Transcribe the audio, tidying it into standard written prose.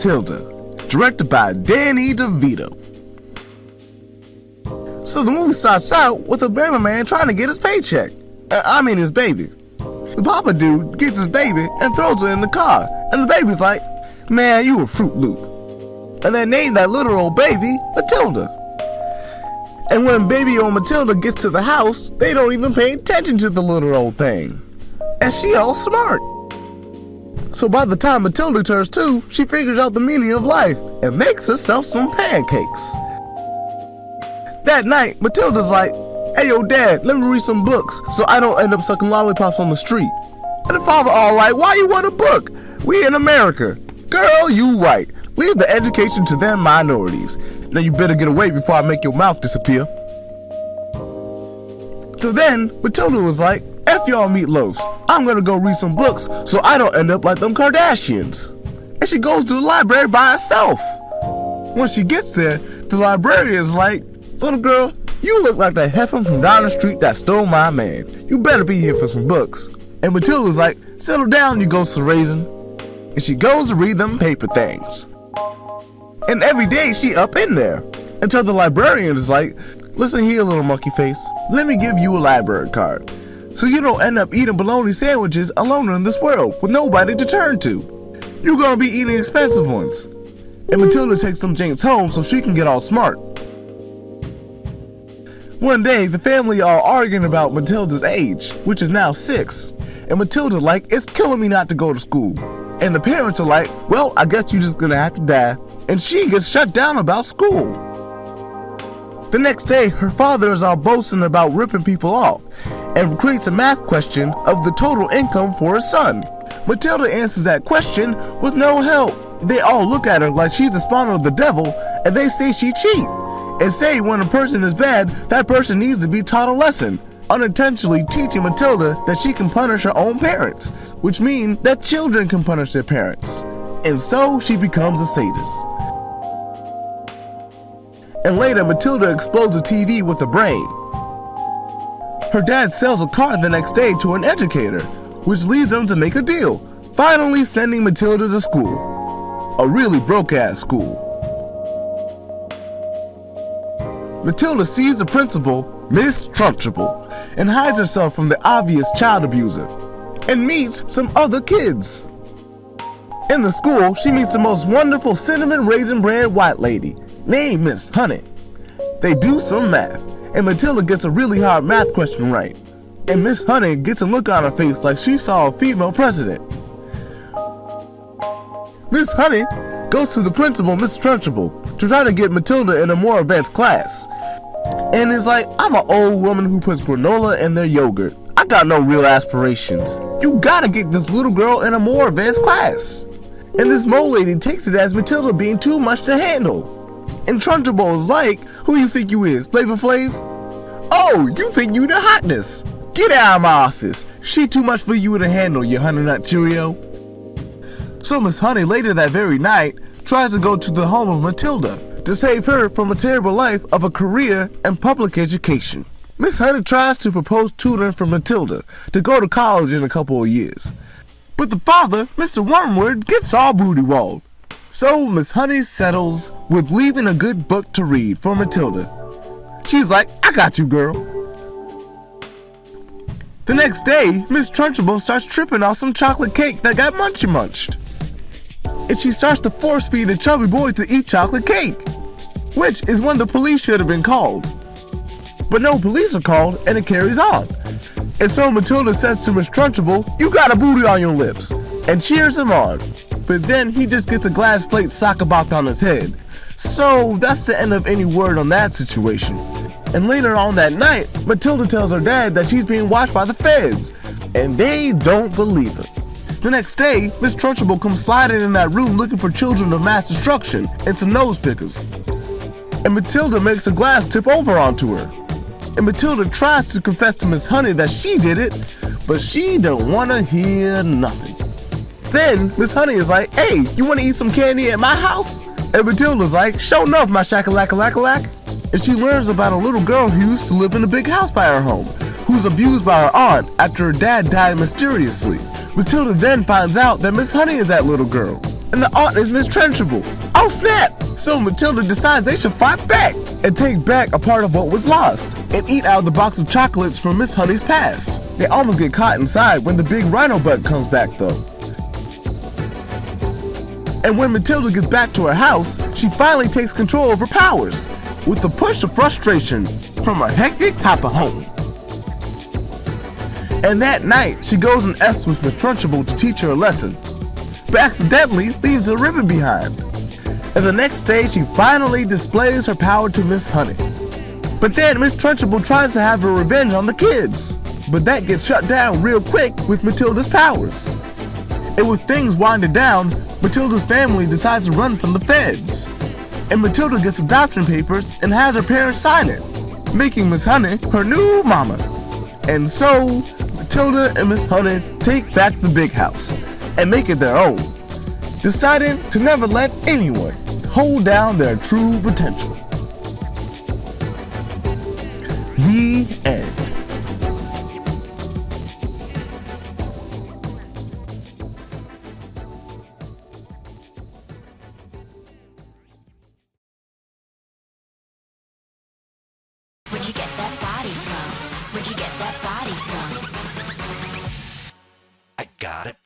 Matilda, directed by Danny DeVito. So the movie starts out with a baby man trying to get his paycheck. His baby. The papa dude gets his baby and throws her in the car, and the baby's like, "Man, you a Fruit Loop." And they name that little old baby Matilda. And when baby old Matilda gets to the house, they don't even pay attention to the little old thing. And she all smart. So by the time Matilda turns 2, she figures out the meaning of life and makes herself some pancakes. That night, Matilda's like, "Hey yo dad, let me read some books so I don't end up sucking lollipops on the street." And the father all like, "Why you want a book? We in America." "Girl, you right. Leave the education to them minorities. Now you better get away before I make your mouth disappear." So then, Matilda was like, "F y'all meatloafs. I'm gonna go read some books so I don't end up like them Kardashians." And she goes to the library by herself. When she gets there, the librarian's like, "Little girl, you look like the heifer from down the street that stole my man. You better be here for some books." And Matilda's like, "Settle down, you ghostly raisin." And she goes to read them paper things. And every day she up in there until the librarian is like, "Listen here, little monkey face, let me give you a library card so you don't end up eating bologna sandwiches alone in this world with nobody to turn to. You're gonna be eating expensive ones." And Matilda takes some jinx home so she can get all smart. One day, the family are arguing about Matilda's age, which is now 6. And Matilda like, "It's killing me not to go to school." And the parents are like, "Well, I guess you're just gonna have to die." And she gets shut down about school. The next day, her father is all boasting about ripping people off and creates a math question of the total income for his son. Matilda answers that question with no help. They all look at her like she's the spawn of the devil, and they say she cheat, and say when a person is bad, that person needs to be taught a lesson, unintentionally teaching Matilda that she can punish her own parents, which means that children can punish their parents. And so she becomes a sadist. And later, Matilda explodes a TV with a brain. Her dad sells a car the next day to an educator, which leads them to make a deal, finally sending Matilda to school. A really broke-ass school. Matilda sees the principal, Miss Trunchbull, and hides herself from the obvious child abuser, and meets some other kids. In the school, she meets the most wonderful cinnamon raisin bread white lady, named Miss Honey. They do some math, and Matilda gets a really hard math question right. And Miss Honey gets a look on her face like she saw a female president. Miss Honey goes to the principal, Miss Trunchbull, to try to get Matilda in a more advanced class. And is like, "I'm an old woman who puts granola in their yogurt. I got no real aspirations. You gotta get this little girl in a more advanced class." And this mole lady takes it as Matilda being too much to handle. And Trunchbull is like, "Who you think you is, Flavor Flav? Oh, you think you the hotness? Get out of my office. She too much for you to handle, you honey nut Cheerio." So Miss Honey later that very night tries to go to the home of Matilda to save her from a terrible life of a career in public education. Miss Honey tries to propose tutoring for Matilda to go to college in a couple of years. But the father, Mr. Wormwood, gets all booty-walled. So Miss Honey settles with leaving a good book to read for Matilda. She's like, "I got you, girl." The next day, Miss Trunchbull starts tripping off some chocolate cake that got munched. And she starts to force feed the chubby boy to eat chocolate cake, which is when the police should have been called. But no police are called, and it carries on. And so Matilda says to Miss Trunchbull, "You got a booty on your lips," and cheers him on. But then he just gets a glass plate soccer-bocked on his head. So that's the end of any word on that situation. And later on that night, Matilda tells her dad that she's being watched by the feds, and they don't believe her. The next day, Miss Trunchbull comes sliding in that room looking for children of mass destruction and some nose pickers. And Matilda makes a glass tip over onto her. And Matilda tries to confess to Miss Honey that she did it, but she don't want to hear nothing. Then Miss Honey is like, "Hey, you want to eat some candy at my house?" And Matilda's like, "Show enough, my shakalaka-laka-lak." And she learns about a little girl who used to live in a big house by her home, who's abused by her aunt after her dad died mysteriously. Matilda then finds out that Miss Honey is that little girl, and the aunt is Miss Trunchbull. Oh snap! So Matilda decides they should fight back and take back a part of what was lost and eat out of the box of chocolates from Miss Honey's past. They almost get caught inside when the big rhino bug comes back though. And when Matilda gets back to her house, she finally takes control of her powers with a push of frustration from her hectic papa home. And that night, she goes and asks with Miss Trunchbull to teach her a lesson, but accidentally leaves a ribbon behind. And the next day, she finally displays her power to Miss Honey. But then Miss Trunchbull tries to have her revenge on the kids, but that gets shut down real quick with Matilda's powers. And with things winding down, Matilda's family decides to run from the feds. And Matilda gets adoption papers and has her parents sign it, making Miss Honey her new mama. And so, Matilda and Miss Honey take back the big house and make it their own, deciding to never let anyone hold down their true potential. The end. Where'd you get that body from? Where'd you get that body from? I got it